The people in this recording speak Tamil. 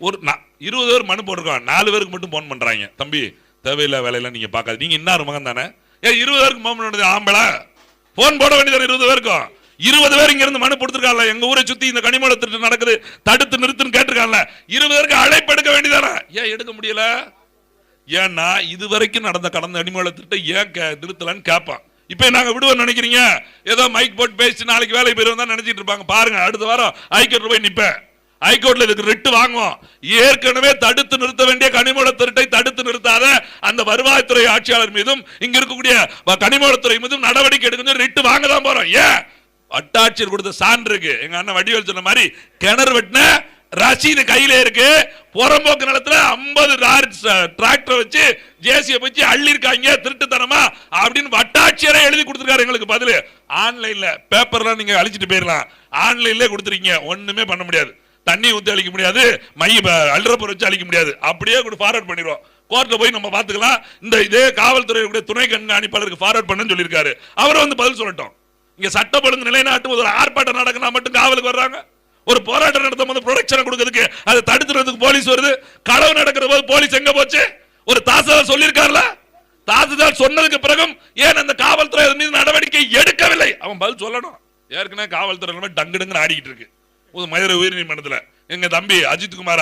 ஒரு 20 பேர் மனு போட்டிருக்கான், 4 பேருக்கு மட்டும் போன் பண்றாங்க. தம்பி தேவையில்லை வேலையெல்லாம் நீங்க பார்க்காது, நீங்க இன்னார் மகன் தானே. ஏன் 20 பேருக்கு போன் பண்ணது ஆம்பளை? போன் போட வேண்டியது 20 பேருக்கும். 20 பேர் இங்க இருந்து மனு கொடுத்திருக்காங்க, எங்க ஊரை சுத்தி இந்த கனிமூல திருட்டு நடக்குது, தடுத்து நிறுத்துன்னு கேட்டிருக்காங்க. 20 பேருக்கு அழைப்பு எடுக்க வேண்டியதானே, ஏன் எடுக்க முடியல? ஏன்னா இதுவரைக்கும் நடந்த கடந்த கனிமூல திருட்டை ஏன் நிறுத்தலன்னு கேட்பான். இப்ப நாங்க விடுவோம் நினைக்கிறீங்க? ஏதோ மைக் போட்டு பேசி நாளைக்கு வேலை போயிருவோம் தான் நினைச்சிட்டு இருப்பாங்க. பாருங்க, அடுத்த வாரம் ஹைகோர்ட்ல போய் நிப்பேன். ஹைகோர்ட்ல இதுக்கு ரிட்டு வாங்குவோம். ஏற்கனவே தடுத்து நிறுத்த வேண்டிய கனிமூல திருட்டை தடுத்து நிறுத்தாத அந்த வருவாய்த்துறை ஆட்சியாளர் மீதும் இங்க இருக்கக்கூடிய கனிமூலத்துறை மீதும் நடவடிக்கை எடுக்கணும், ரிட்டு வாங்க தான் போறோம். ஏன்? வட்டாட்சியர் கொடுத்த சான்று இருக்கு. எங்க அண்ணன் வடிவேல் சொன்ன மாதிரி கிணறு வெட்டின ரசீது கையில இருக்கு. புறம்போக்கு நிலத்துல 50 டிராக்டர் வச்சு ஜேசியை வச்சு அள்ளி இருக்காங்க திருட்டுத்தனமா அப்படின்னு வட்டாட்சியரை எழுதி கொடுத்திருக்காரு எங்களுக்கு பதில். ஆன்லைன்ல பேப்பர்லாம் நீங்க அழிச்சிட்டு போயிடலாம், ஆன்லைன்ல கொடுத்துருக்கீங்க, ஒண்ணுமே பண்ண முடியாது. தண்ணி ஊத்தி அழிக்க முடியாது, அல்றப்பர் வச்சு அழிக்க முடியாது, அப்படியே ஃபார்வர்ட் பண்ணிடுவோம். கோர்ட்ல போய் நம்ம பாத்துக்கலாம். இந்த இதே காவல்துறையுடைய துணை கண்காணிப்பாளருக்கு ஃபார்வர்ட் பண்ணு சொல்லியிருக்காரு, அவரை வந்து பதில் சொல்லட்டும். இங்க சட்டம் ஒழுங்கு நிலைநாட்டும் ஒரு ஆர்ப்பாட்டம் நடக்குனா மட்டும் காவலுக்கு வர்றாங்க. ஒரு போராட்டம் நடத்தும் போது ப்ரொடெக்ஷன் கொடுக்கிறதுக்கு அதை தடுத்துறதுக்கு போலீஸ் வருது. களவு நடக்கிற போது போலீஸ் எங்க போச்சு? ஒரு தாசில்தார் சொல்லியிருக்காருல, தாசில்தார் சொன்னதுக்கு பிறகும் ஏன் அந்த காவல்துறை மீது நடவடிக்கை எடுக்கவில்லை? அவன் பதில் சொல்லணும். ஏற்கனவே காவல்துறை டங்கு டங்குன்னு ஆடிக்கிட்டு இருக்கு. மதுரை உயர்நீதிமன்றத்தில் எங்க தம்பி அஜித் குமார்